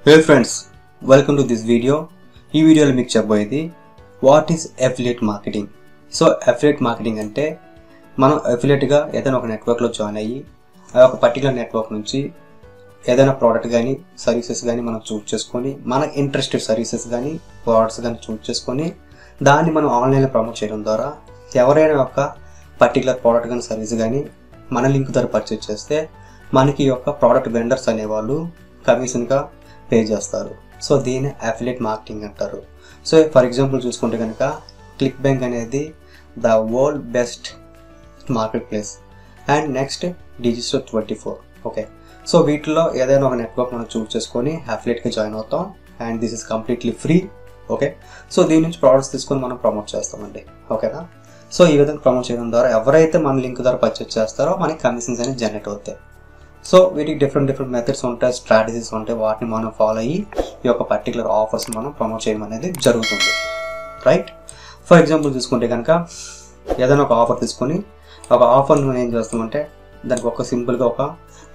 Hey friends, welcome to this video. ఈ వీడియోలో మీకు చెప్పబోయేది what is affiliate marketing. So affiliate marketing అంటే మనం అఫిలియేట్గా ఏదైనా ఒక నెట్వర్క్లో జాయిన్ అయ్యి ఆ ఒక పర్టికులర్ నెట్వర్క్ నుంచి ఏదైనా ప్రోడక్ట్ కానీ సర్వీసెస్ కానీ మనం చూస్ చేసుకొని మనకు ఇంట్రెస్టెడ్ సర్వీసెస్ కానీ ప్రోడక్ట్స్ కానీ చూస్ చేసుకొని దాన్ని మనం ఆన్లైన్లో ప్రమోట్ చేయడం ద్వారా ఎవరైనా ఒక పర్టికులర్ ప్రోడక్ట్ కానీ సర్వీస్ కానీ మన లింక్ ద్వారా పర్చేజ్ చేస్తే మనకి యొక్క ప్రోడక్ట్ వెండర్స్ అనేవాళ్ళు కమిషన్గా పే చేస్తారు. సో దీన్ని అఫిలియేట్ మార్కెటింగ్ అంటారు. సో ఫర్ ఎగ్జాంపుల్ చూసుకుంటే కనుక క్లిక్ బ్యాంక్ అనేది the world best market place and next digital 24. Okay, so వీటిలో ఏదైనా ఒక నెట్వర్క్ మనం చూస్ చేసుకొని అఫిలియేట్గా జాయిన్ అవుతాం and this is completely free. Okay, so దీని నుంచి ప్రోడక్ట్స్ తీసుకొని మనం ప్రమోట్ చేస్తామండి. ఓకేనా, సో ఈ విధంగా ప్రమోట్ చేయడం ద్వారా ఎవరైతే మన లింక్ ద్వారా పర్చేస్ చేస్తారో మనకి కమిషన్స్ అనేది జనరేట్ అవుతాయి. సో వీటికి డిఫరెంట్ మెథడ్స్ ఉంటాయి, స్ట్రాటజీస్ ఉంటాయి, వాటిని మనం ఫాలో అయ్యి ఈ యొక్క పర్టికులర్ ఆఫర్స్ మనం ప్రమోట్ చేయడం అనేది జరుగుతుంది. రైట్, ఫర్ ఎగ్జాంపుల్ చూసుకుంటే కనుక ఏదైనా ఒక ఆఫర్ తీసుకొని ఒక ఆఫర్ని మనం ఏం చేస్తామంటే దానికి ఒక సింపుల్గా ఒక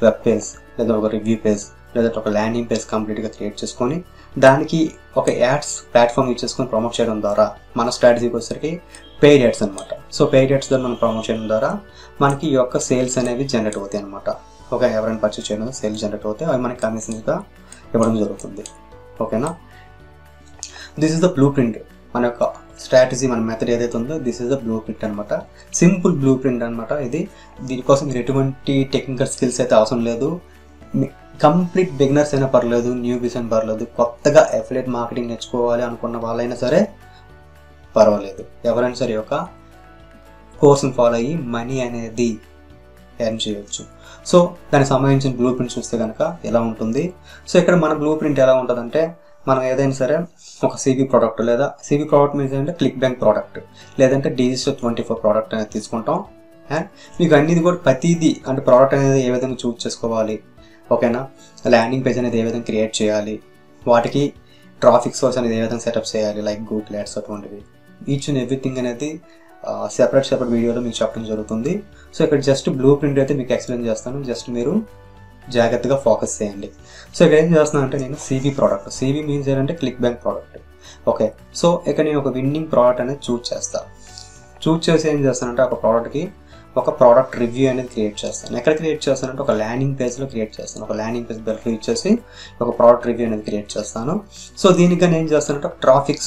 వెబ్ పేజ్ లేదా ఒక రివ్యూ పేజ్ లేదా ఒక ల్యాండింగ్ పేజ్ కంప్లీట్గా క్రియేట్ చేసుకొని దానికి ఒక యాడ్స్ ప్లాట్ఫామ్ యూజ్ చేసుకొని ప్రమోట్ చేయడం ద్వారా మన స్ట్రాటజీకి వచ్చేసరికి పెయిడ్ యాడ్స్ అనమాట. సో పెయిడ్ యాడ్స్ ద్వారా మనం ప్రమోట్ చేయడం ద్వారా మనకి ఈ యొక్క సేల్స్ అనేవి జనరేట్ అవుతాయి అనమాట. ఓకే, ఎవరైనా పర్చేస్ చేయడం సేల్స్ జనరేట్ అవుతాయి, అవి మనకి కమిషన్స్గా ఇవ్వడం జరుగుతుంది. ఓకేనా, this is the blue print. మన యొక్క స్ట్రాటజీ మన మెథడ్ ఏదైతే ఉందో this is the blueprint అనమాట. సింపుల్ బ్లూ ప్రింట్ అనమాట ఇది. దీనికోసం మీరు ఎటువంటి టెక్నికల్ స్కిల్స్ అయితే అవసరం లేదు. కంప్లీట్ బిగినర్స్ అయినా పర్లేదు, న్యూ బిస్ అయినా పర్లేదు, కొత్తగా అఫిలియేట్ మార్కెటింగ్ నేర్చుకోవాలి అనుకున్న వాళ్ళైనా సరే పర్వాలేదు, ఎవరైనా సరే ఒక కోర్స్ని ఫాలో అయ్యి మనీ అనేది ఎర్న్ చేయవచ్చు. సో దానికి సంబంధించిన బ్లూ ప్రింట్ చూస్తే కనుక ఎలా ఉంటుంది. సో ఇక్కడ మన బ్లూ ప్రింట్ ఎలా ఉంటుందంటే మనం ఏదైనా సరే ఒక సిబి ప్రోడక్ట్ లేదా సిబి ప్రోడక్ట్ మీద అంటే క్లిక్ బ్యాంక్ ప్రోడక్ట్ లేదంటే డిజిటల్ 24 ప్రోడక్ట్ అనేది తీసుకుంటాం. అండ్ మీకు అన్నిది కూడా ప్రతిదీ అంటే ప్రోడక్ట్ అనేది ఏ విధంగా చూస్ చేసుకోవాలి, ఓకేనా, ల్యాండింగ్ పేజ్ అనేది ఏ విధంగా క్రియేట్ చేయాలి, వాటికి ట్రాఫిక్ సోర్స్ అనేది ఏ విధంగా సెటప్ చేయాలి లైక్ గూగుల్ యాడ్స్ అటువంటివి ఈచ్ అండ్ ఎవ్రీథింగ్ అనేది సెపరేట్ వీడియోలో మీకు చెప్పడం జరుగుతుంది. సో ఇక్కడ జస్ట్ బ్లూ ప్రింట్ అయితే మీకు ఎక్స్ప్లెయిన్ చేస్తాను, జస్ట్ మీరు జాగ్రత్తగా ఫోకస్ చేయండి. సో ఇక్కడ ఏం చేస్తున్నాను అంటే నేను సివి ప్రోడక్ట్, సివి మీన్స్ ఏంటంటే click bank product. Okay, so ఇక్కడ నేను ఒక విన్నింగ్ ప్రోడక్ట్ అనేది చూస్ చేస్తాను. చూస్ చేసి ఏం చేస్తానంటే ఒక ప్రోడక్ట్కి ఒక ప్రోడక్ట్ రివ్యూ అనేది క్రియేట్ చేస్తాను. ఎక్కడ క్రియేట్ చేస్తానంటే ఒక ల్యాండింగ్ పేజ్లో క్రియేట్ చేస్తాను. ఒక ల్యాండింగ్ పేజ్ బెల్ట్ యూజ్ చేసి ఒక ప్రోడక్ట్ రివ్యూ అనేది క్రియేట్ చేస్తాను. సో దీనికని ఏం చేస్తానంటే ట్రాఫిక్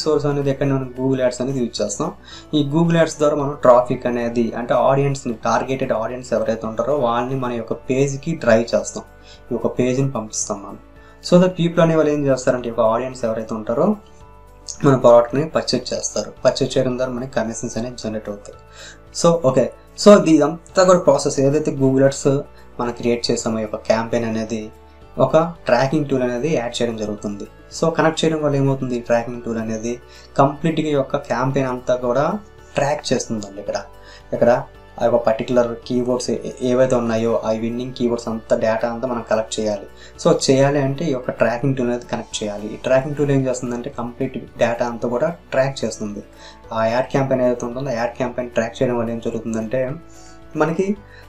సోర్స్ అనేది ఎక్కడ మనం గూగుల్ యాడ్స్ అనేది యూజ్ చేస్తాం. ఈ గూగుల్ యాడ్స్ ద్వారా మనం ట్రాఫిక్ అనేది అంటే ఆడియన్స్ని టార్గెటెడ్ ఆడియన్స్ ఎవరైతే ఉంటారో వాళ్ళని మన యొక్క పేజ్కి డ్రైవ్ చేస్తాం, ఈ యొక్క పేజ్ని పంపిస్తాం మనం. సో ద పీపుల్ అనే వాళ్ళు ఏం చేస్తారంటే ఒక ఆడియన్స్ ఎవరైతే ఉంటారో మన ప్రోడక్ట్ని పర్చేజ్ చేస్తారు. పర్చేజ్ చేయడం ద్వారా మనకి కమిషన్స్ అనేవి జనరేట్ అవుతాయి. సో ఓకే, సో ఇదంతా కూడా ప్రాసెస్ ఏదైతే గూగుల్ యాడ్స్ మనం క్రియేట్ చేసామో ఈ యొక్క క్యాంపెయిన్ అనేది ఒక ట్రాకింగ్ టూల్ అనేది యాడ్ చేయడం జరుగుతుంది. సో కనెక్ట్ చేయడం వల్ల ఏమవుతుంది, ఈ ట్రాకింగ్ టూల్ అనేది కంప్లీట్గా ఈ యొక్క క్యాంపెయిన్ అంతా కూడా ట్రాక్ చేస్తుందండి. ఇక్కడ ఆ యొక్క పర్టికులర్ కీవర్డ్స్ ఏవైతే ఉన్నాయో ఆ విన్నింగ్ కీవర్డ్స్ అంతా డేటా అంతా మనం కలెక్ట్ చేయాలి. సో చేయాలి అంటే ఈ యొక్క ట్రాకింగ్ టూల్ అనేది కనెక్ట్ చేయాలి. ఈ ట్రాకింగ్ టూల్ ఏం చేస్తుందంటే కంప్లీట్ డేటా అంతా కూడా ట్రాక్ చేస్తుంది. ఆ యాడ్ క్యాంపెయిన్ ఏదైతే ఉంటుందో ఆ యాడ్ క్యాంపెయిన్ ట్రాక్ చేయడం వల్ల ఏం జరుగుతుందంటే మనకి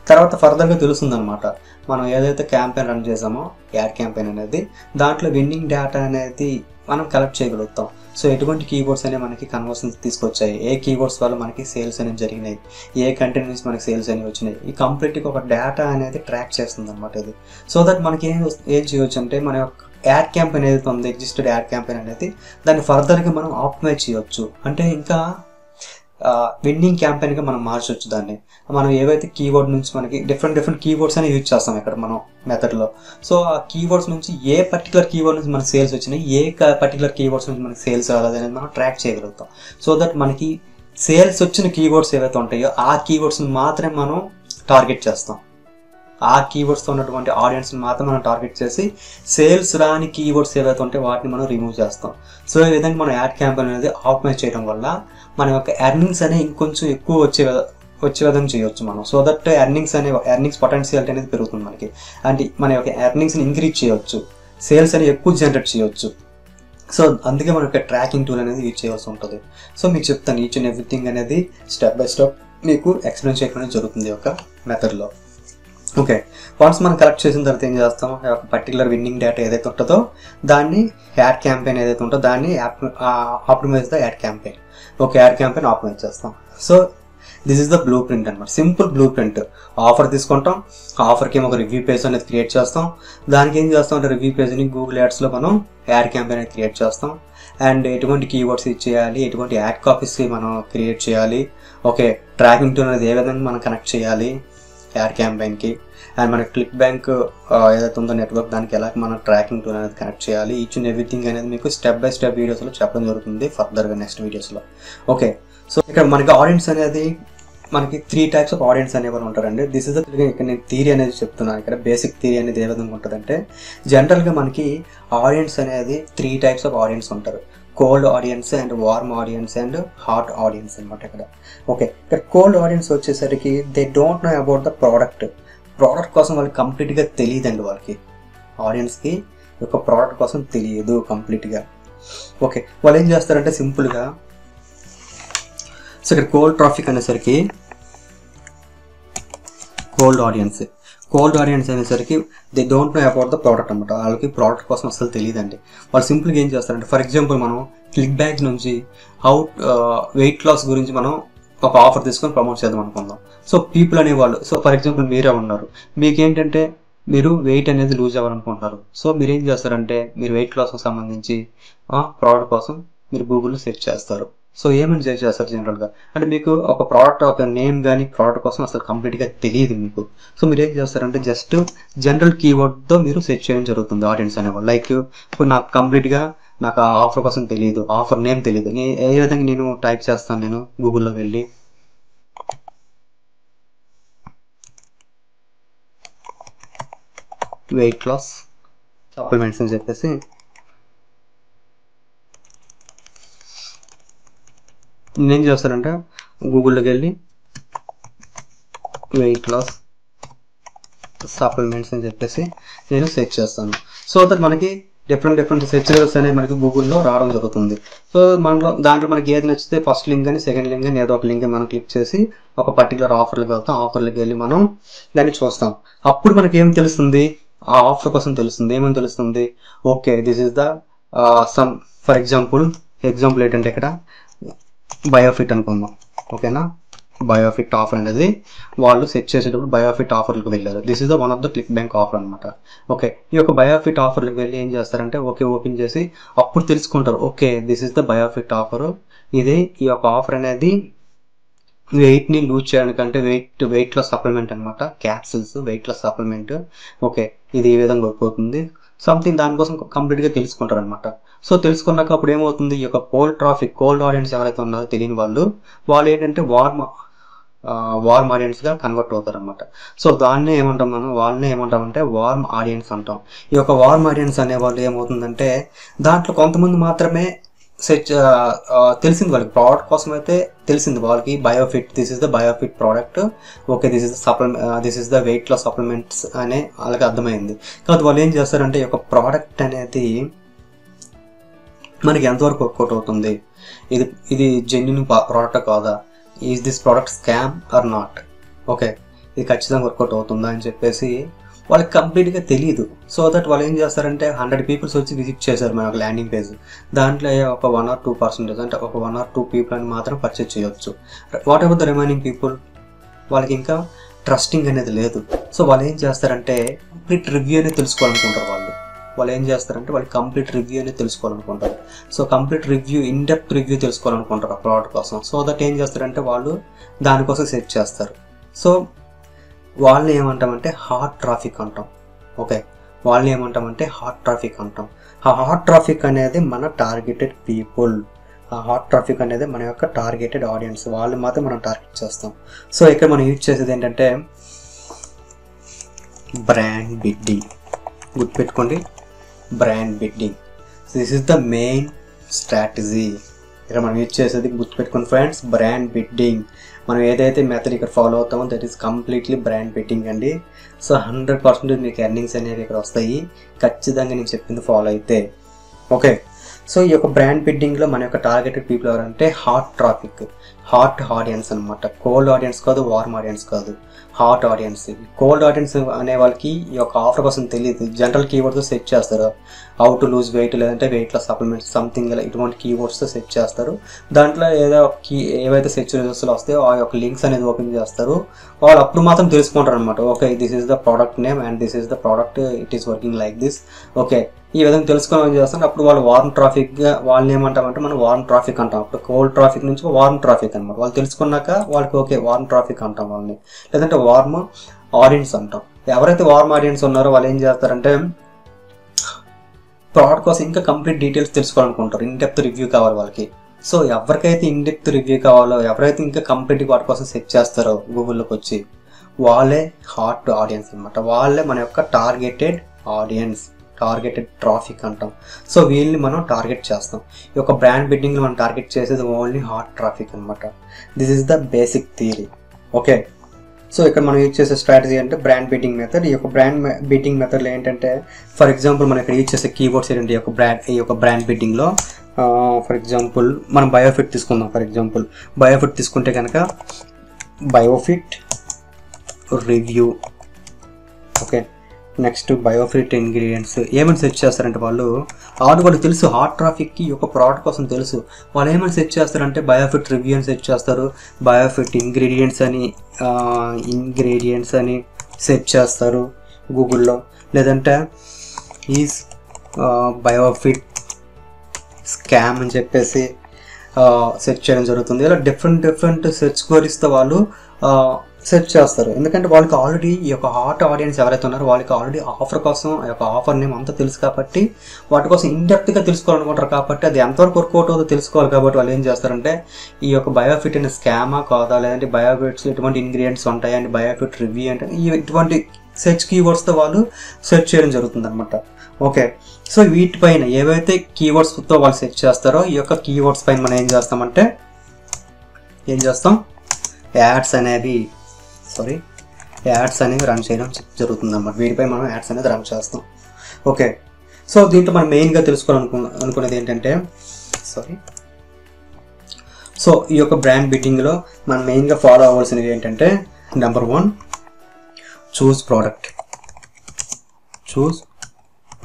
తర్వాత ఫర్దర్గా తెలుస్తుంది అనమాట. మనం ఏదైతే క్యాంపెయిన్ రన్ చేసామో యాడ్ క్యాంపెయిన్ అనేది దాంట్లో విన్నింగ్ డేటా అనేది మనం కలెక్ట్ చేయగలుగుతాం. సో ఎటువంటి కీవర్డ్స్ అనేవి మనకి కన్వర్షన్స్ తీసుకొచ్చాయి, ఏ కీవర్డ్స్ వల్ల మనకి సేల్స్ అనేవి జరిగినాయి, ఏ కంటెంట్ నుంచి మనకి సేల్స్ అనేవి వచ్చినాయి, ఈ కంప్లీట్గా ఒక డేటా అనేది ట్రాక్ చేస్తుంది అనమాట ఇది. సో దట్ మనకి ఏం చేయవచ్చు అంటే మన యొక్క యాడ్ క్యాంపెయిన్ ఏదైతే ఉందో ఎగ్జిస్టెడ్ యాడ్ క్యాంపెయిన్ అనేది దాన్ని ఫర్దర్గా మనం ఆప్టిమైజ్ చేయవచ్చు. అంటే ఇంకా విన్నింగ్ క్యాంపెయిన్గా మనం మార్చవచ్చు దాన్ని. మనం ఏవైతే కీవర్డ్ నుంచి మనకి డిఫరెంట్ కీవర్డ్స్ అనేవి యూజ్ చేస్తాం ఇక్కడ మనం మెథడ్లో. సో ఆ కీవర్డ్స్ నుంచి ఏ పర్టికులర్ కీవర్డ్ నుంచి మనకి సేల్స్ వచ్చినాయి, ఏ పర్టికులర్ కీవర్డ్స్ నుంచి మనకి సేల్స్ రాలేదు అనేది మనం ట్రాక్ చేయగలుగుతాం. సో దట్ మనకి సేల్స్ వచ్చిన కీవర్డ్స్ ఏవైతే ఉంటాయో ఆ కీవర్డ్స్ని మాత్రమే మనం టార్గెట్ చేస్తాం. ఆ కీవర్డ్స్తో ఉన్నటువంటి ఆడియన్స్ని మాత్రం మనం టార్గెట్ చేసి సేల్స్ రాని కీవర్డ్స్ ఏవైతే ఉంటాయో వాటిని మనం రిమూవ్ చేస్తాం. సో ఈ విధంగా మనం యాడ్ క్యాంపెయిన్ అనేది ఆప్టిమైజ్ చేయడం వల్ల మన యొక్క ఎర్నింగ్స్ అనేవి ఇంకొంచెం ఎక్కువ వచ్చే విధంగా చేయొచ్చు మనం. సో దట్ ఎర్నింగ్స్ పొటెన్షియాలిటీ అనేది పెరుగుతుంది మనకి. అంటే మన యొక్క ఎర్నింగ్స్ని ఇంక్రీజ్ చేయవచ్చు, సేల్స్ అనేవి ఎక్కువ జనరేట్ చేయవచ్చు. సో అందుకే మన యొక్క ట్రాకింగ్ టూల్ అనేది యూజ్ చేయాల్సి ఉంటుంది. సో మీకు చెప్తాను ఈచ్ అండ్ ఎవ్రీథింగ్ అనేది స్టెప్ బై స్టెప్ మీకు ఎక్స్ప్లెయిన్ చేయడం జరుగుతుంది ఒక మెథడ్లో. ఓకే, వన్స్ మనం కలెక్ట్ చేసిన తర్వాత ఏం చేస్తాం, ఒక పర్టికులర్ విన్నింగ్ డేటా ఏదైతే ఉంటుందో దాన్ని యాడ్ క్యాంపెయిన్ ఏదైతే ఉంటుందో దాన్ని optimize the ad campaign. Okay, ad campaign optimize చేస్తాం. So this is the blueprint అనమాట, సింపుల్ బ్లూ ప్రింట్. ఆఫర్ తీసుకుంటాం, ఆఫర్కి ఏమో ఒక రివ్యూ పేజ్ అనేది క్రియేట్ చేస్తాం. దానికి ఏం చేస్తాం అంటే రివ్యూ పేజ్ని గూగుల్ యాడ్స్లో మనం యాడ్ క్యాంపెయిన్ అనేది క్రియేట్ చేస్తాం. అండ్ ఎటువంటి కీవర్డ్స్ ఇచ్చేయాలి, ఎటువంటి యాడ్ కాపీస్కి మనం క్రియేట్ చేయాలి. ఓకే, ట్రాకింగ్ టూల్ అనేది ఏ విధంగా మనం కనెక్ట్ చేయాలి యాడ్ క్యాంపెయిన్కి. అండ్ మన క్లిక్ బ్యాంక్ ఏదైతే ఉందో నెట్వర్క్, దానికి ఎలా మనం ట్రాకింగ్ టూల్ అనేది కనెక్ట్ చేయాలి. ఈచ్ అండ్ ఎవ్రీథింగ్ అనేది మీకు స్టెప్ బై స్టెప్ వీడియోస్లో చెప్పడం జరుగుతుంది ఫర్దర్గా నెక్స్ట్ వీడియోస్లో. ఓకే, సో ఇక్కడ మనకి ఆడియన్స్ అనేది మనకి 3 types ఆఫ్ ఆడియన్స్ అనేవాళ్ళు ఉంటారండి. దిస్ ఇస్ ద ఇక్కడ నేను థియరీ అనేది చెప్తున్నాను. ఇక్కడ బేసిక్ థియరీ అనేది ఏ విధంగా ఉంటుందంటే, జనరల్గా మనకి ఆడియన్స్ అనేది 3 types ఆఫ్ ఆడియన్స్ ఉంటారు. Cold audience and warm audience and hot audience అనమాట ఇక్కడ. ఓకే, ఇక్కడ కోల్డ్ ఆడియన్స్ వచ్చేసరికి they don't know about the product కోసం వాళ్ళకి కంప్లీట్గా తెలియదండి. వాళ్ళకి ఆడియన్స్కి ఒక ప్రోడక్ట్ కోసం తెలియదు కంప్లీట్గా. ఓకే, వాళ్ళు ఏం చేస్తారంటే సింపుల్గా, సో ఇక్కడ కోల్డ్ ట్రాఫిక్ అనేసరికి కోల్డ్ ఆడియన్స్ అనేసరికి they don't know about the product అనమాట. వాళ్ళకి ప్రోడక్ట్ కోసం అసలు తెలియదండి. వాళ్ళు సింపుల్గా ఏం చేస్తారంటే, ఫర్ ఎగ్జాంపుల్ మనం క్లిక్ బ్యాంక్ నుంచి వెయిట్ లాస్ గురించి మనం ఒక ఆఫర్ తీసుకొని ప్రమోట్ చేద్దాం అనుకుందాం. సో పీపుల్ అనేవాళ్ళు, సో ఫర్ ఎగ్జాంపుల్ మీరే ఉన్నారు, మీకేంటంటే మీరు వెయిట్ అనేది లూజ్ అవ్వాలనుకుంటున్నారు. సో మీరు ఏం చేస్తారంటే, మీరు వెయిట్ లాస్కి సంబంధించి ప్రోడక్ట్ కోసం మీరు గూగుల్లో సెర్చ్ చేస్తారు. సో ఏమని సెర్చ్ చేస్తారు జనరల్గా అంటే, మీకు ఒక ప్రోడక్ట్ ఒక నేమ్ కానీ ప్రోడక్ట్ కోసం అసలు కంప్లీట్గా తెలియదు మీకు. సో మీరు ఏం చేస్తారంటే జస్ట్ జనరల్ కీవర్డ్తో మీరు సెర్చ్ చేయడం జరుగుతుంది ఆడియన్స్ అనేవాళ్ళు. లైక్ ఇప్పుడు నాకు కంప్లీట్గా నాకు ఆ ఆఫర్ కోసం తెలియదు, ఆఫర్ నేమ్ తెలియదు, ఏ విధంగా నేను టైప్ చేస్తాను, నేను గూగుల్లో వెళ్ళి వెయిట్ లాస్ సప్లిమెంట్స్ అని చెప్పేసి నేనేం చేస్తానంటే గూగుల్లోకి వెళ్ళి వెయిట్ లాస్ సప్లిమెంట్స్ అని చెప్పేసి నేను సెర్చ్ చేస్తాను. సో దట్ మనకి డిఫరెంట్ సెర్చ్ రిజల్ట్స్ అనేవి మనకి గూగుల్లో రావడం జరుగుతుంది. సో దాంట్లో మనకి ఏది నచ్చితే ఫస్ట్ లింక్ కానీ సెకండ్ లింక్ కానీ ఏదో ఒక లింక్ మనం క్లిక్ చేసి ఒక పర్టికులర్ ఆఫర్లోకి వెళ్తాం. ఆఫర్లోకి వెళ్ళి మనం దాన్ని చూస్తాం. అప్పుడు మనకి ఏం తెలుస్తుంది, ఆ ఆఫర్ కోసం తెలుస్తుంది. ఏమని తెలుస్తుంది, okay this is the sum for example ఏంటంటే ఇక్కడ బయోఫిట్ అనుకుందాం. ఓకేనా, బయోఫిట్ ఆఫర్ అనేది వాళ్ళు సెట్ చేసేటప్పుడు బయోఫిట్ ఆఫర్లకు వెళ్ళారు. This is the one of the click bank offer అనమాట. ఓకే, ఈ యొక్క బయోఫిట్ ఆఫర్లకు వెళ్ళి ఏం చేస్తారంటే, ఓకే ఓపెన్ చేసి అప్పుడు తెలుసుకుంటారు, okay this is the Biofit offer. ఇది ఈ యొక్క ఆఫర్ అనేది వెయిట్ని లూజ్ చేయడానికంటే వెయిట్ లాస్ సప్లిమెంట్ అనమాట, capsules weight loss supplement. Okay, ఇది ఈ విధంగా వర్క్ అవుతుంది సంథింగ్, దానికోసం కంప్లీట్గా తెలుసుకుంటారు అనమాట. సో తెలుసుకున్నాక అప్పుడు ఏమవుతుంది, ఈ యొక్క కోల్డ్ ఆడియన్స్ ఎవరైతే ఉన్నారో తెలియని వాళ్ళు ఏంటంటే వార్మ్ ఆడియన్స్గా కన్వర్ట్ అవుతారు అనమాట. సో దాన్నే ఏమంటాం మనం, వాళ్ళనే ఏమంటామంటే వార్మ్ ఆడియన్స్ అంటాం. ఈ యొక్క వార్మ్ ఆడియన్స్ అనే వాళ్ళు ఏమవుతుందంటే, దాంట్లో కొంతమంది మాత్రమే తెలిసింది వాళ్ళకి ప్రోడక్ట్ కోసం అయితే తెలిసింది వాళ్ళకి Biofit, this is the Biofit product. Okay, this is the weight loss supplements అనే వాళ్ళకి అర్థమైంది. కాబట్టి వాళ్ళు ఏం చేస్తారంటే, ఈ యొక్క ప్రోడక్ట్ అనేది మనకి ఎంతవరకు వర్కౌట్ అవుతుంది, ఇది జెన్యూన్ ప్రోడక్ట్ కాదా, is this product scam or not, okay ఇది ఖచ్చితంగా వర్కౌట్ అవుతుందా అని చెప్పేసి వాళ్ళకి కంప్లీట్గా తెలియదు. సో దట్ వాళ్ళు ఏం చేస్తారంటే 100 పీపుల్స్ వచ్చి విజిట్ చేశారు మన ఒక ల్యాండింగ్ పేజ్, దాంట్లో ఒక 1 or 2% అంటే ఒక 1 or 2 people అని మాత్రం పర్చేజ్ చేయొచ్చు. What ever the remaining people వాళ్ళకి ఇంకా ట్రస్టింగ్ అనేది లేదు. సో వాళ్ళు ఏం చేస్తారంటే కంప్లీట్ రివ్యూ అనేది తెలుసుకోవాలనుకుంటారు. వాళ్ళు ఏం చేస్తారంటే వాళ్ళు కంప్లీట్ రివ్యూ అనేది తెలుసుకోవాలనుకుంటారు. So complete review, in depth review తెలుసుకోవాలనుకుంటారు ఆ ప్రోడక్ట్ కోసం. సో దట్ ఏం చేస్తారంటే వాళ్ళు దానికోసం సెర్చ్ చేస్తారు. సో వాళ్ళని ఏమంటామంటే హాట్ ట్రాఫిక్ అంటాం. ఓకే, వాళ్ళని ఏమంటామంటే హాట్ ట్రాఫిక్ అంటాం. ఆ హాట్ ట్రాఫిక్ అనేది మన టార్గెటెడ్ పీపుల్, ఆ హాట్ ట్రాఫిక్ అనేది మన యొక్క టార్గెటెడ్ ఆడియన్స్, వాళ్ళు మాత్రం మనం టార్గెట్ చేస్తాం. సో ఇక్కడ మనం యూజ్ చేసేది ఏంటంటే బ్రాండ్ బిడ్డింగ్. గుర్తుపెట్టుకోండి, brand bidding, this is the main strategy. ఇక్కడ మనం యూజ్ చేసేది గుర్తుపెట్టుకోండి ఫ్రెండ్స్, బ్రాండ్ బిడ్డింగ్. మనం ఏదైతే మెథడ్ ఇక్కడ ఫాలో అవుతామో that is completely brand bidding అండి. సో 100% మీకు ఎర్నింగ్స్ అనేవి ఇక్కడ వస్తాయి ఖచ్చితంగా నేను చెప్పింది ఫాలో అయితే. ఓకే, సో ఈ యొక్క బ్రాండ్ బిడ్డింగ్లో మన యొక్క టార్గెటెడ్ పీపుల్ ఎవరంటే హాట్ ట్రాఫిక్. హాట్ ఆడియన్స్ అనమాట. కోల్డ్ ఆడియన్స్ కాదు, వార్మ్ ఆడియన్స్ కాదు, హాట్ ఆడియన్స్. కోల్డ్ ఆడియన్స్ అనే వాళ్ళకి ఈ యొక్క ఆఫర్ కోసం తెలియదు, జనరల్ కీవర్డ్తో సెట్ చేస్తారు. హౌ టు లూజ్ వెయిట్, లేదంటే వెయిట్ లాస్ సప్లిమెంట్స్ సంథింగ్ ఇలా ఇటువంటి కీవర్డ్స్తో సెట్ చేస్తారు. దాంట్లో ఏవైతే సెర్చ్ రిజల్ట్స్లో వస్తాయో ఆ యొక్క లింక్స్ అనేది ఓపెన్ చేస్తారు. వాళ్ళు అప్పుడు మాత్రం తెలుసుకుంటారు అనమాట. Okay, this is the product name and this is the product, it is working like this. Okay, ఈ విధంగా తెలుసుకొని ఏం చేస్తాం, అప్పుడు వాళ్ళు వార్మ్ ట్రాఫిక్గా వాళ్ళని ఏమంటామంటే మనం వార్మ్ ట్రాఫిక్ అంటాం. అప్పుడు కోల్డ్ ట్రాఫిక్ నుంచి వార్మ్ ట్రాఫిక్ అనమాట. వాళ్ళు తెలుసుకున్నాక వాళ్ళకి ఓకే వార్మ్ ట్రాఫిక్ అంటాం వాళ్ళని, లేదంటే వార్మ్ ఆడియన్స్ అంటాం. ఎవరైతే వార్మ్ ఆడియన్స్ ఉన్నారో వాళ్ళు ఏం చేస్తారంటే ప్రోడక్ట్ కోసం ఇంకా కంప్లీట్ డీటెయిల్స్ తెలుసుకోవాలనుకుంటారు, ఇన్ డెప్త్ రివ్యూ కావాలి వాళ్ళకి. సో ఎవరికైతే ఇన్ డెప్త్ రివ్యూ కావాలో, ఎవరైతే ఇంకా కంప్లీట్ వాటి కోసం సెర్చ్ చేస్తారో గూగుల్లోకి వచ్చి, వాళ్ళే హాట్ ఆడియన్స్ అనమాట. వాళ్ళే మన యొక్క టార్గెటెడ్ ఆడియన్స్, టార్గెటెడ్ ట్రాఫిక్ అంటాం. సో వీళ్ళని మనం టార్గెట్ చేస్తాం. ఈ యొక్క బ్రాండ్ బిడ్డింగ్లో మనం టార్గెట్ చేసేది ఓన్లీ హాట్ ట్రాఫిక్ అనమాట. This is the basic theory. Okay, so ఇక్కడ మనం యూజ్ చేసే స్ట్రాటజీ అంటే బ్రాండ్ బిడ్డింగ్ మెథడ్. ఈ యొక్క బ్రాండ్ బిడ్డింగ్ మెథడ్లో ఏంటంటే, ఫర్ ఎగ్జాంపుల్ మనం ఇక్కడ యూజ్ చేసే కీవర్డ్స్ ఏంటంటే ఈ యొక్క బ్రాండ్ బిడ్డింగ్లో ఫర్ ఎగ్జాంపుల్ మనం బయోఫిట్ తీసుకుందాం. ఫర్ ఎగ్జాంపుల్ బయోఫిట్ తీసుకుంటే కనుక Biofit review. Okay, next Biofit ingredients. ఏమని సెర్చ్ చేస్తారంటే వాళ్ళకి తెలుసు హాట్ ట్రాఫిక్కి ఒక ప్రోడక్ట్ కోసం తెలుసు. వాళ్ళు ఏమని సెర్చ్ చేస్తారంటే బయోఫిట్ రివ్యూ అని సెర్చ్ చేస్తారు, బయోఫిట్ ఇంగ్రీడియంట్స్ అని సెర్చ్ చేస్తారు గూగుల్లో, లేదంటే ఈజ్ బయోఫిట్ స్కామ్ అని చెప్పేసి సెర్చ్ చేయడం జరుగుతుంది. ఇలా డిఫరెంట్ సెర్చ్ క్వరీస్తో వాళ్ళు సెర్చ్ చేస్తారు. ఎందుకంటే వాళ్ళకి ఆల్రెడీ ఈ యొక్క హాట్ ఆడియన్స్ ఎవరైతే ఉన్నారో వాళ్ళకి ఆల్రెడీ ఆఫర్ కోసం ఆ యొక్క ఆఫర్ నేమ్ అంతా తెలుసు కాబట్టి, వాటి కోసం ఇన్డెప్త్గా తెలుసుకోవాలనుకుంటారు కాబట్టి, అది ఎంతవరకు వర్కౌట్ అవుతుందో తెలుసుకోవాలి కాబట్టి వాళ్ళు ఏం చేస్తారంటే ఈ యొక్క బయోఫిట్ అనే స్కామా కాదా, లేదంటే బయోఫిట్స్ ఎటువంటి ఇంగ్రీడియంట్స్ ఉంటాయి అండ్ బయోఫిట్ రివ్యూ అంటే ఇటువంటి సెర్చ్ కీవర్డ్స్తో వాళ్ళు సెర్చ్ చేయడం జరుగుతుంది అనమాట. ఓకే, సో వీటిపైన ఏవైతే కీవర్డ్స్తో వాళ్ళు సెర్చ్ చేస్తారో ఈ యొక్క కీవర్డ్స్ పైన మనం ఏం చేస్తాం యాడ్స్ అనేవి రన్ చేయడం జరుగుతుంది అన్నమాట. వీటిపై మనం యాడ్స్ అనేది రన్ చేస్తాం. ఓకే, సో దీంట్లో మనం మెయిన్గా తెలుసుకోవాలనుకునేది ఏంటంటే సో ఈ యొక్క బ్రాండ్ బిడ్డింగ్లో మనం మెయిన్గా ఫాలో అవ్వాల్సినవి ఏంటంటే, నెంబర్ 1 చూస్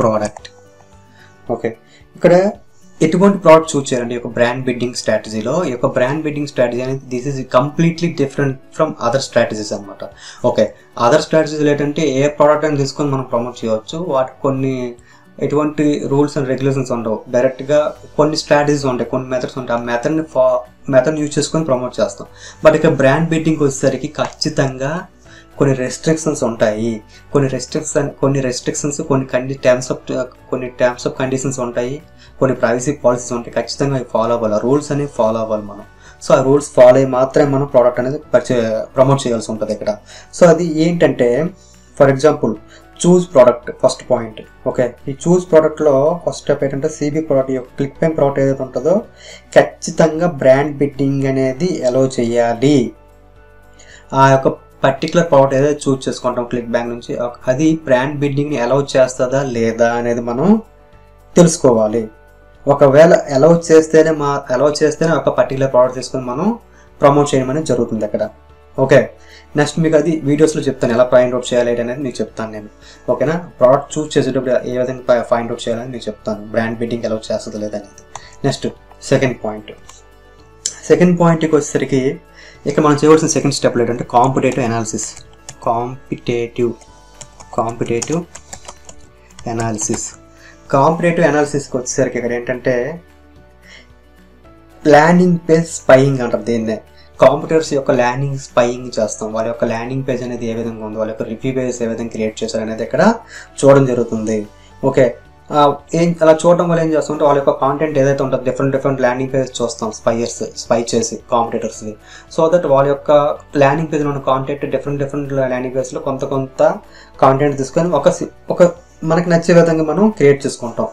ప్రోడక్ట్. ఓకే, ఇక్కడ ఎటువంటి ప్రోడక్ట్ చూస్ చేయాలండి ఈ యొక్క బ్రాండ్ బిడ్డింగ్ స్ట్రాటజీలో. ఈ యొక్క బ్రాండ్ బిడ్డింగ్ స్ట్రాటజీ అనేది this is completely different from other strategies అనమాట. ఓకే, అదర్ స్ట్రాటజీలు ఏంటంటే ఏ ప్రోడక్ట్ అని తీసుకొని మనం ప్రమోట్ చేయవచ్చు, వాటికి కొన్ని ఎటువంటి రూల్స్ అండ్ రెగ్యులేషన్స్ ఉండవు. డైరెక్ట్గా కొన్ని స్ట్రాటజీస్ ఉంటాయి, కొన్ని మెథడ్స్ ఉంటాయి, ఆ మెథడ్ యూజ్ చేసుకొని ప్రమోట్ చేస్తాం. బట్ ఇక్కడ బ్రాండ్ బిడ్డింగ్ వచ్చేసరికి ఖచ్చితంగా కొన్ని రెస్ట్రిక్షన్స్ ఉంటాయి, కొన్ని టర్మ్స్ ఆఫ్ కండిషన్స్ ఉంటాయి, కొన్ని ప్రైవసీ పాలసీస్ ఉంటాయి. ఖచ్చితంగా అవి ఫాలో అవ్వాలి, రూల్స్ అనేవి ఫాలో అవ్వాలి మనం. సో ఆ రూల్స్ ఫాలో అయ్యి మాత్రమే మనం ప్రోడక్ట్ అనేది ప్రమోట్ చేయాల్సి ఉంటుంది ఇక్కడ. సో అది ఏంటంటే, for example choose product first point. Okay, ఈ చూస్ ప్రోడక్ట్లో ఫస్ట్ స్టెప్ ఏంటంటే సిబి ప్రోడక్ట్, ఈ యొక్క క్లిక్ పెయిన్ ప్రోడక్ట్ ఏదైతే ఉంటుందో ఖచ్చితంగా బ్రాండ్ బిడ్డింగ్ అనేది అలౌ చేయాలి. ఆ యొక్క పర్టికులర్ ప్రోడక్ట్ ఏదైతే చూస్ చేసుకుంటాం క్లిక్ బ్యాంక్ నుంచి, అది బ్రాండ్ బిడ్డింగ్ని అలౌ చేస్తుందా లేదా అనేది మనం తెలుసుకోవాలి. ఒకవేళ అలౌ చేస్తేనే ఒక పర్టికులర్ ప్రోడక్ట్ తీసుకొని మనం ప్రమోట్ చేయడం అనేది జరుగుతుంది అక్కడ. ఓకే, నెక్స్ట్ మీకు అది వీడియోస్లో చెప్తాను ఎలా ఫైండ్ అవుట్ చేయాలి అనేది మీకు చెప్తాను నేను. ఓకేనా, ప్రోడక్ట్ చూస్ చేసేటప్పుడు ఏ విధంగా ఫైండ్ అవుట్ చేయాలని మీకు చెప్తాను, బ్రాండ్ బిడ్డింగ్ అలౌ చేస్తుందా లేదా అనేది. నెక్స్ట్ సెకండ్ పాయింట్కి వచ్చేసరికి ఇక్కడ మనం చేయవలసిన సెకండ్ స్టెప్ ఏంటంటే కాంపిటేటివ్ అనాలిసిస్కి వచ్చేసరికి ఇక్కడ ఏంటంటే ల్యాండింగ్ పేజ్ స్పైయింగ్ అంటారు దీన్నే. కాంపిటర్స్ యొక్క ల్యాండింగ్ స్పైయింగ్ చేస్తాం, వాళ్ళ యొక్క ల్యాండింగ్ పేజ్ అనేది ఏ విధంగా ఉందో, వాళ్ళ యొక్క రివ్యూ పేజ్ ఏ విధంగా క్రియేట్ చేశారు అనేది ఇక్కడ చూడడం జరుగుతుంది. ఓకే, అలా చూడడం వల్ల ఏం చేస్తుంటే వాళ్ళ యొక్క కాంటెంట్ ఏదైతే ఉంటుందో డిఫరెంట్ ల్యాండింగ్ పేజ్ చూస్తాం స్పై చేసి కాంపిటేటర్స్ది. సో దట్ వాళ్ళ యొక్క ల్యాండింగ్ పేజ్లో ఉన్న కాంటెంట్ డిఫరెంట్ ల్యాండింగ్ పేజ్లో కొంత కాంటెంట్ తీసుకొని ఒక మనకి నచ్చే విధంగా మనం క్రియేట్ చేసుకుంటాం.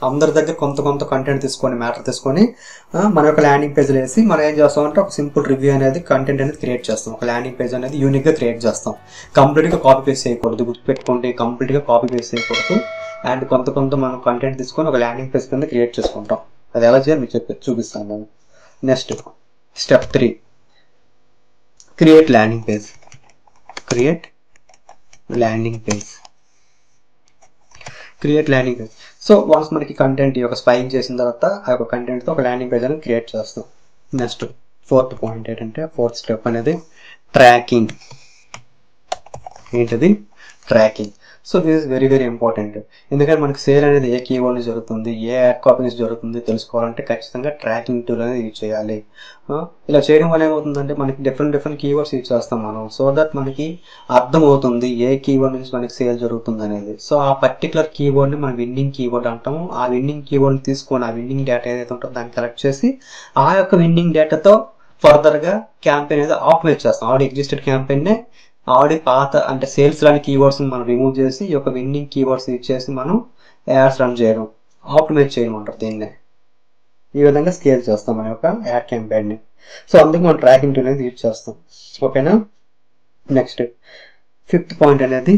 అందరి దగ్గర కొంత కంటెంట్ మ్యాటర్ తీసుకొని మన యొక్క ల్యాండింగ్ పేజ్లో వేసి మనం ఏం చేస్తామంటే ఒక సింపుల్ రివ్యూ అనేది కంటెంట్ అనేది క్రియేట్ చేస్తాం. ఒక ల్యాండింగ్ పేజ్ అనేది యూనిక్గా క్రియేట్ చేస్తాం. కంప్లీట్గా కాపీ పేస్ట్ చేయకూడదు, గుర్తుపెట్టుకోండి, కంప్లీట్గా కాపీ పేస్ట్ చేయకూడదు. అండ్ కొంత మనం కంటెంట్ తీసుకొని ఒక ల్యాండింగ్ పేజ్ కింద క్రియేట్ చేసుకుంటాం. అది ఎలా చేయాలి మీకు చూపిస్తాను నేను. Next Step 3, create landing page. Create landing page. Create landing page. So once మనకి కంటెంట్ ఈ యొక్క స్పైక్ చేసిన తర్వాత ఆ యొక్క కంటెంట్తో ఒక ల్యాండింగ్ పేజ్ అనేది క్రియేట్ చేస్తాం. నెక్స్ట్ 4th పాయింట్ ఏంటంటే 4th స్టెప్ అనేది ట్రాకింగ్. ఏంటిది? Tracking. So this is very very important. ఎందుకంటే మనకి సేల్ అనేది ఏ కీవర్డ్ నుంచి జరుగుతుంది, ఏ యాడ్ కాపీ నుంచి జరుగుతుంది తెలుసుకోవాలంటే ఖచ్చితంగా ట్రాకింగ్ టూల్ అనేది యూజ్ చేయాలి. ఇలా చేయడం వల్ల ఏమవుతుందంటే మనకి డిఫరెంట్ కీవర్డ్స్ యూజ్ చేస్తాం మనం. సో దట్ మనకి అర్థమవుతుంది ఏ కీవర్డ్ నుంచి మనకి సేల్ జరుగుతుంది అనేది. సో ఆ పర్టికులర్ కీవర్డ్ని మనం విన్నింగ్ కీవర్డ్ అంటాము. ఆ విన్నింగ్ కీవర్డ్ని తీసుకొని ఆ విన్నింగ్ డేటా ఏదైతే ఉంటుందో దాన్ని కలెక్ట్ చేసి ఆ యొక్క విన్నింగ్ డేటాతో ఫర్దర్గా క్యాంపెయిన్ అనేది ఆపరేట్ చేస్తాం. ఆల్రెడీ ఎగ్జిస్టెడ్ క్యాంపెయిన్నే ఆల్రెడీ పాత అంటే సేల్స్ లాంటి కీవర్డ్స్ని మనం రిమూవ్ చేసి ఈ యొక్క విన్నింగ్ కీవర్డ్స్ యూజ్ చేసి మనం యాడ్స్ రన్ చేయడం, ఆప్టిమైజ్ చేయడం అంటారు దీన్నే. ఈ విధంగా స్కేల్ చేస్తాం మన యొక్క యాడ్ క్యాంపెయిన్ని. సో అందుకు మనం ట్రాకింగ్ టూల్ అనేది యూజ్ చేస్తాం. ఓకేనా? నెక్స్ట్ 5th పాయింట్ అనేది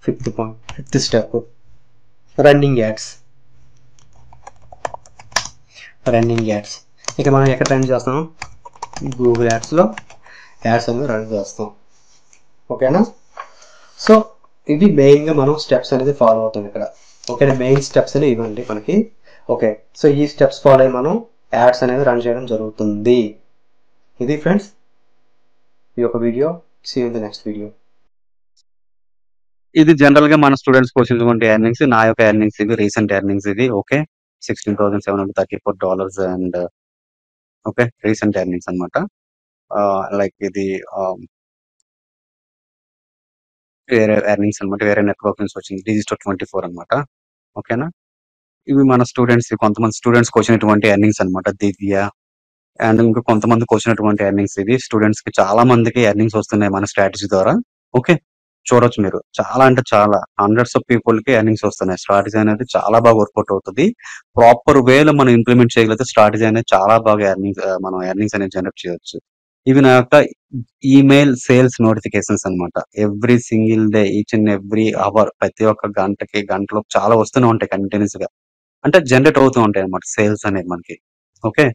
ఫిఫ్త్ స్టెప్ రన్నింగ్ యాడ్స్. ఇక మనం ఎక్కడ రన్ చేస్తాం? గూగుల్ యాడ్స్లో యాడ్స్ అనేది రన్ చేస్తాం. ఓకేనా? సో ఇవి మెయిన్గా మనం స్టెప్స్ అనేది ఫాలో అవుతాం ఇక్కడ. ఓకేనా? మెయిన్ స్టెప్స్ అనేవి ఇవ్వండి మనకి. ఓకే, సో ఈ స్టెప్స్ ఫాలో అయ్యి మనం యాడ్స్ అనేది రన్ చేయడం జరుగుతుంది. ఇది ఫ్రెండ్స్ ఈ యొక్క video. See you in the next video. ఇది జనరల్ గా మన స్టూడెంట్స్ వచ్చినటువంటి ఎర్నింగ్స్. నా యొక్క ఎర్నింగ్స్ ఇవి, రీసెంట్ ఎర్నింగ్స్ ఇవి. Okay, $16,734 and okay recent earnings అనమాట. లైక్ ఇది వేరే ఎర్నింగ్స్ అనమాట, వేరే నెట్వర్క్ నుంచి వచ్చింది. Digistore24 అనమాట. ఓకేనా? ఇవి మన స్టూడెంట్స్, కొంతమంది స్టూడెంట్స్ వచ్చినటువంటి ఎర్నింగ్స్ అనమాట. దివ్య అండ్ ఇంకా కొంతమందికి వచ్చినటువంటి ఎర్నింగ్స్ ఇవి. స్టూడెంట్స్ కి చాలా మందికి ఎర్నింగ్స్ వస్తున్నాయి మన స్ట్రాటజీ ద్వారా. ఓకే, చూడొచ్చు మీరు. చాలా అంటే చాలా హండ్రెడ్స్ ఆఫ్ పీపుల్ కి ఎర్నింగ్స్ వస్తున్నాయి. స్ట్రాటజీ అనేది చాలా బాగా వర్కౌట్ అవుతుంది. ప్రాపర్ వేలో మనం ఇంప్లిమెంట్ చేయగలిగితే స్ట్రాటజీ అనేది చాలా బాగా మనం ఎర్నింగ్స్ అనేది జనరేట్ చేయొచ్చు. ఇవి నా యొక్క ఈమెయిల్ సేల్స్ నోటిఫికేషన్స్ అనమాట. Every single day, each and every hour, ప్రతి ఒక్క గంటలో చాలా వస్తూనే ఉంటాయి కంటిన్యూస్ గా. అంటే జనరేట్ అవుతూ ఉంటాయి అనమాట సేల్స్ అనేది మనకి. ఓకే,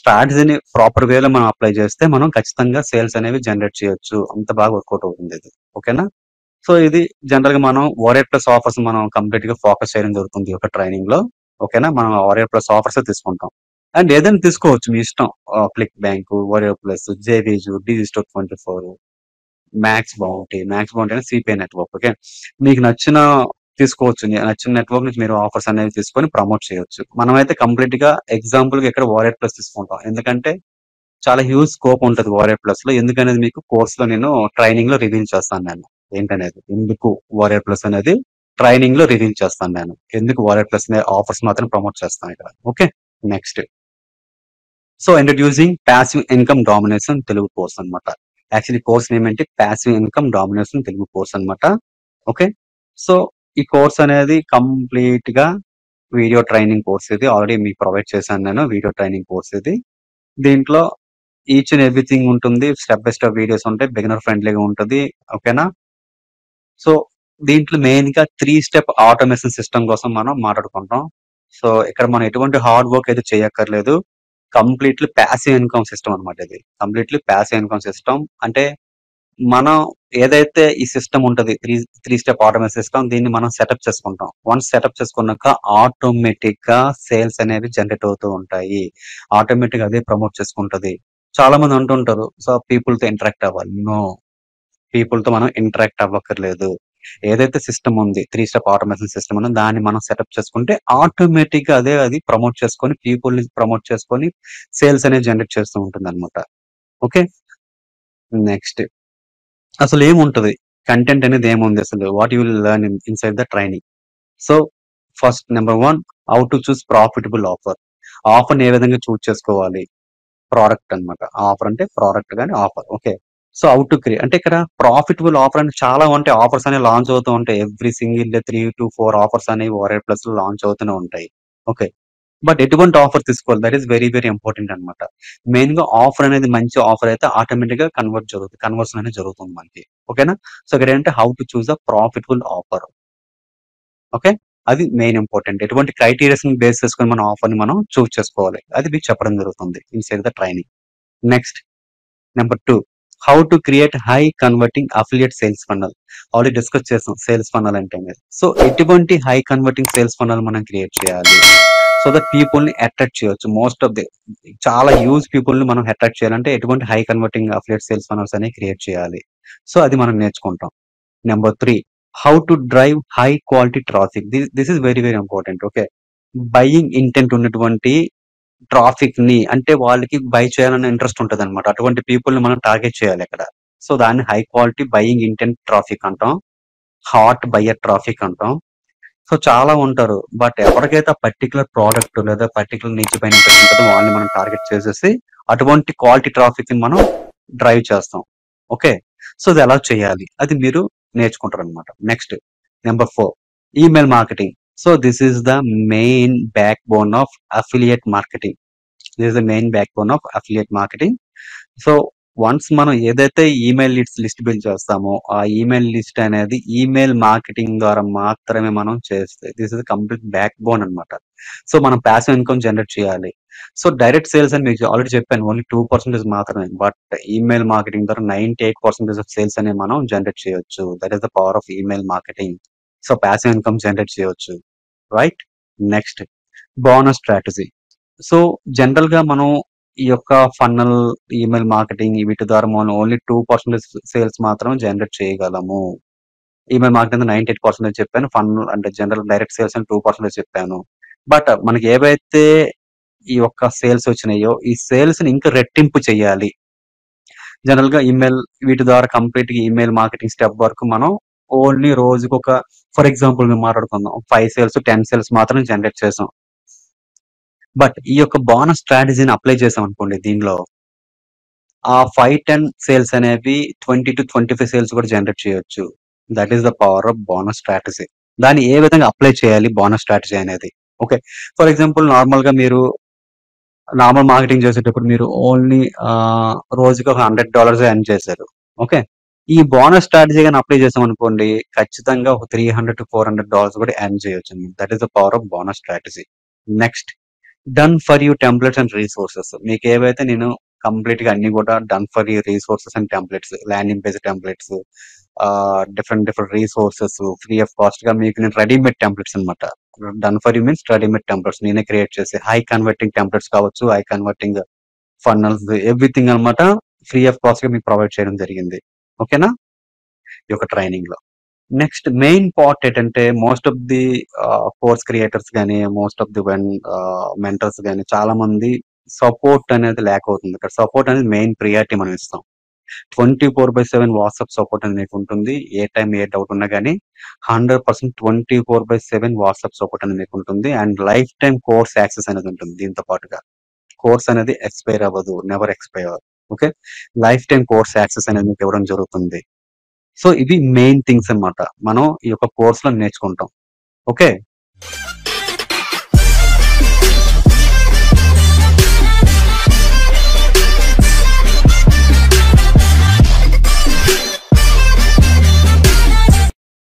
స్ట్రాటజీని ప్రాపర్ వేలో మనం అప్లై చేస్తే మనం ఖచ్చితంగా సేల్స్ అనేవి జనరేట్ చేయొచ్చు. అంత బాగా వర్కౌట్ అవుతుంది ఇది. ఓకేనా? సో ఇది జనరల్ గా మనం వారియర్ ప్లస్ ఆఫర్స్ మనం కంప్లీట్ గా ఫోకస్ చేయడం జరుగుతుంది ఒక ట్రైనింగ్ లో. ఓకేనా? మనం వారియర్ ప్లస్ ఆఫర్స్ తీసుకుంటాం. అండ్ ఏదైనా తీసుకోవచ్చు మీ ఇష్టం. ClickBank, Warrior Plus, JVZoo, Digistore24, MaxBounty అనేది సిపిఐ నెట్వర్క్. ఓకే, మీకు నచ్చిన తీసుకోవచ్చు. నచ్చిన నెట్వర్క్ నుంచి మీరు ఆఫర్స్ అనేవి తీసుకొని ప్రమోట్ చేయొచ్చు. మనమైతే కంప్లీట్ గా ఎగ్జాంపుల్ గా ఇక్కడ వారియర్ ప్లస్ తీసుకుంటాం. ఎందుకంటే చాలా హ్యూజ్ స్కోప్ ఉంటుంది వారియర్ ప్లస్ లో. ఎందుకనేది మీకు కోర్స్ లో నేను ట్రైనింగ్ లో రివీల్ చేస్తాను. నేను ఏంటనేది, ఎందుకు వారియర్ ప్లస్ అనేది ట్రైనింగ్ లో రివీల్ చేస్తాను. నేను ఎందుకు వారియర్ ప్లస్ ఆఫర్స్ మాత్రం ప్రమోట్ చేస్తాను ఇక్కడ. Okay, next. So introducing passive income domination Telugu course అనమాట. యాక్చువల్లీ కోర్స్ నేమ్ ఏంటి? Passive income domination Telugu course అనమాట. ఓకే, సో ఈ కోర్స్ అనేది కంప్లీట్ గా వీడియో ట్రైనింగ్ కోర్స్. ఇది ఆల్రెడీ మీకు ప్రొవైడ్ చేశాను నేను. వీడియో ట్రైనింగ్ కోర్స్ ఇది. దీంట్లో ఈచ్ అండ్ ఎవ్రీథింగ్ ఉంటుంది. స్టెప్ బై స్టెప్ వీడియోస్ ఉంటాయి. బిగినర్ ఫ్రెండ్లీగా ఉంటుంది. ఓకేనా? సో దీంట్లో మెయిన్ గా 3 స్టెప్ ఆటోమేషన్ సిస్టమ్ కోసం మనం మాట్లాడుకుంటాం. సో ఇక్కడ మనం ఎటువంటి హార్డ్ వర్క్ అయితే చేయక్కర్లేదు. కంప్లీట్లీ ప్యాసివ్ ఇన్కమ్ సిస్టమ్ అనమాట. ఇది కంప్లీట్లీ ప్యాసివ్ ఇన్కమ్ సిస్టమ్. అంటే మనం ఏదైతే ఈ సిస్టమ్ ఉంటది, త్రీ స్టెప్ ఆటోమేషన్ సిస్టమ్, దీన్ని మనం సెటప్ చేసుకుంటాం. వన్స్ సెటప్ చేసుకున్నాక ఆటోమేటిక్ గా సేల్స్ అనేవి జనరేట్ అవుతూ ఉంటాయి. ఆటోమేటిక్ గా అదే ప్రమోట్ చేసుకుంటది. చాలా మంది అంటుంటారు, సో పీపుల్ తో ఇంటరాక్ట్ అవ్వాలి. నో, పీపుల్ తో మనం ఇంటరాక్ట్ అవ్వక్కర్లేదు. ఏదైతే సిస్టమ్ ఉంది, 3 స్టెప్ ఆటోమేషన్ సిస్టమ్ అని, దాన్ని మనం సెటప్ చేసుకుంటే ఆటోమేటిక్ గా అది ప్రమోట్ చేసుకొని, పీపుల్ ని ప్రమోట్ చేసుకొని సేల్స్ అనేది జనరేట్ చేస్తూ ఉంటుంది అనమాట. Okay, next. అసలు ఏముంటది కంటెంట్ అనేది, ఏముంది అసలు, what you will learn inside the training. So first number 1, how to choose profitable offer. Offer ని ఏ విధంగా చూస్ చేసుకోవాలి. ప్రోడక్ట్ అనమాట. ఆఫర్ అంటే ప్రోడక్ట్ కానీ offer. Okay, so how to create అంటే ఇక్కడ ప్రాఫిటబుల్ ఆఫర్ అంటే చాలా ఉంటాయి. ఆఫర్స్ అనేవి లాంచ్ అవుతూ ఉంటాయి. Every single day 3 to 4 offers అనేవి వారియర్ ప్లస్ లో లాంచ్ అవుతూనే ఉంటాయి. ఓకే, బట్ ఎటువంటి ఆఫర్ తీసుకోవాలి, that is very very important అనమాట. మెయిన్ గా ఆఫర్ అనేది మంచి ఆఫర్ అయితే ఆటోమేటిక్ గా కన్వర్షన్ అనేది జరుగుతుంది మనకి. ఓకేనా? సో ఇక్కడ ఏంటంటే how to choose a profitable offer. Okay, అది మెయిన్ ఇంపార్టెంట్. ఎటువంటి క్రైటీరియాస్ బేస్ చేసుకొని మనం ఆఫర్ ని మనం చూస్ చేసుకోవాలి. అది మీకు చెప్పడం జరుగుతుంది inside the training. Next number 2, how to create high converting affiliate sales funnel. Already discuss చేసాం సేల్స్ ఫన్నల్ అంటే అనేది. సో ఎటువంటి హై కన్వర్టింగ్ సేల్స్ ఫన్నల్ మనం క్రియేట్ చేయాలి సో దట్ పీపుల్ ని అట్రాక్ట్ చేయొచ్చు. మోస్ట్ ఆఫ్ ది చాలా యూజ్ పీపుల్ ని మనం అట్రాక్ట్ చేయాలంటే ఎటువంటి హై కన్వర్టింగ్ అఫిలియేట్ సేల్స్ ఫన్నల్స్ అనేవి క్రియేట్ చేయాలి. సో అది మనం నేర్చుకుంటాం. Number 3, how to drive high quality traffic. This is very very important. Okay, buying intent ఉన్నటువంటి ట్రాఫిక్ ని, అంటే వాళ్ళకి బై చేయాలన్న ఇంట్రెస్ట్ ఉంటది అనమాట. అటువంటి పీపుల్ ని మనం టార్గెట్ చేయాలి ఇక్కడ. సో దాన్ని high quality buying intent traffic అంటాం, హాట్ బయ్యర్ ట్రాఫిక్ అంటాం. సో చాలా ఉంటారు, బట్ ఎవరికైతే పర్టికులర్ ప్రోడక్ట్ లేదా పర్టికులర్ నిచ్ పైన ఇంట్రెస్ట్ ఉంటుందో వాళ్ళని మనం టార్గెట్ చేసేసి అటువంటి క్వాలిటీ ట్రాఫిక్ ని మనం డ్రైవ్ చేస్తాం. ఓకే, సో ఇది ఎలా చేయాలి అది మీరు నేర్చుకుంటారు అనమాట. Next number 4, email marketing. So this is the main back bone of affiliate marketing. This is the main back bone of affiliate marketing. So once మనం ఏదైతే ఈమెయిల్ లిస్ట్ బిల్డ్ చేస్తామో ఆ ఈమెయిల్ లిస్ట్ అనేది ఈమెయిల్ మార్కెటింగ్ ద్వారా మాత్రమే మనం చేస్తే this is complete back bone అనమాట. సో మనం ప్యాసివ్ ఇన్కమ్ జనరేట్ చేయాలి. సో డైరెక్ట్ సేల్స్ అని మీకు ఆల్రెడీ చెప్పాను, ఓన్లీ 2% మాత్రమే. బట్ ఈమెయిల్ మార్కెటింగ్ ద్వారా 98% ఆఫ్ సేల్స్ అనేవి మనం జనరేట్ చేయొచ్చు. That is the power of email marketing. So passive income generate చేయొచ్చు, right. Next bonus strategy. So general గా మనం ఈ యొక్క ఫన్నల్ ఈమెయిల్ మార్కెటింగ్ వీటి ద్వారా మనం ఓన్లీ 2% సేల్స్ మాత్రం జనరేట్ చేయగలము. ఈమెయిల్ మార్కెటింగ్ 98% చెప్పాను, ఫన్నల్ అంటే జనరల్ డైరెక్ట్ సేల్స్ అని 2% చెప్పాను. బట్ మనకి ఏవైతే ఈ యొక్క సేల్స్ వచ్చినాయో ఈ సేల్స్ ని ఇంకా రెట్టింపు చేయాలి. జనరల్ గా ఈమెయిల్ వీటి ద్వారా కంప్లీట్ ఈమెయిల్ మార్కెటింగ్ స్టెప్ వరకు మనం ఓన్లీ రోజుకి ఒక, ఫర్ ఎగ్జాంపుల్ మేము మాట్లాడుకుందాం, 5 సేల్స్ 10 సేల్స్ మాత్రం జనరేట్ చేసాం. బట్ ఈ యొక్క బోనస్ స్ట్రాటజీని అప్లై చేసాం అనుకోండి, దీనిలో ఆ 5-10 సేల్స్ అనేవి 20-25 సేల్స్ కూడా జనరేట్ చేయొచ్చు. That is the power of bonus strategy. దాన్ని ఏ విధంగా అప్లై చేయాలి బోనస్ స్ట్రాటజీ అనేది? ఓకే, ఫర్ ఎగ్జాంపుల్ నార్మల్ గా మీరు నార్మల్ మార్కెటింగ్ చేసేటప్పుడు మీరు ఓన్లీ రోజుకి ఒక $100 ఎర్న్ చేశారు. ఓకే, ఈ బోనస్ స్ట్రాటజీ గాని అప్లై చేసాం అనుకోండి, ఖచ్చితంగా ఒక $300-400 కూడా ఎర్న్ చేయొచ్చు. That is the power of bonus strategy. Next done for you templates and resources. మీకు ఏవైతే నేను కంప్లీట్ గా అన్ని కూడా done for you resources and templates, landing page templates, different resources free of cost గా మీకు నేను రెడీమేడ్ టెంప్లెట్స్ అనమాట. Done for you means readymade templates నేనే క్రియేట్ చేసి హై కన్వర్టింగ్ టెంప్లెట్స్ కావచ్చు, హై కన్వర్టింగ్ ఫన్నల్స్, ఎవ్రీథింగ్ అనమాట ఫ్రీ ఆఫ్ కాస్ట్ గా మీకు ప్రొవైడ్ చేయడం జరిగింది. ఓకేనా, ఈ యొక్క ట్రైనింగ్ లో. నెక్స్ట్ మెయిన్ పార్ట్ ఏంటంటే most of the course creators కానీ మోస్ట్ ఆఫ్ ది మెంటర్స్ కానీ చాలా మంది సపోర్ట్ అనేది ల్యాక్ అవుతుంది. ఇక్కడ సపోర్ట్ అనేది మెయిన్ ప్రియారిటీ మనం ఇస్తాం. 24/7 వాట్సాప్ సపోర్ట్ అనేది మీకు ఉంటుంది. ఏ టైం ఏ డౌట్ ఉన్నా కానీ 100% 24/7 వాట్సాప్ సపోర్ట్ అనేది మీకు ఉంటుంది. And life time course access అనేది ఉంటుంది. దీంతో పాటుగా కోర్స్ అనేది ఎక్స్పైర్ అవ్వదు, never expire. Okay, life time course access అనేది మీకు ఇవ్వడం జరుగుతుంది. సో ఇవి మెయిన్ థింగ్స్ అన్నమాట మనం ఈ యొక్క కోర్స్ లో నేర్చుకుంటాం. ఓకే.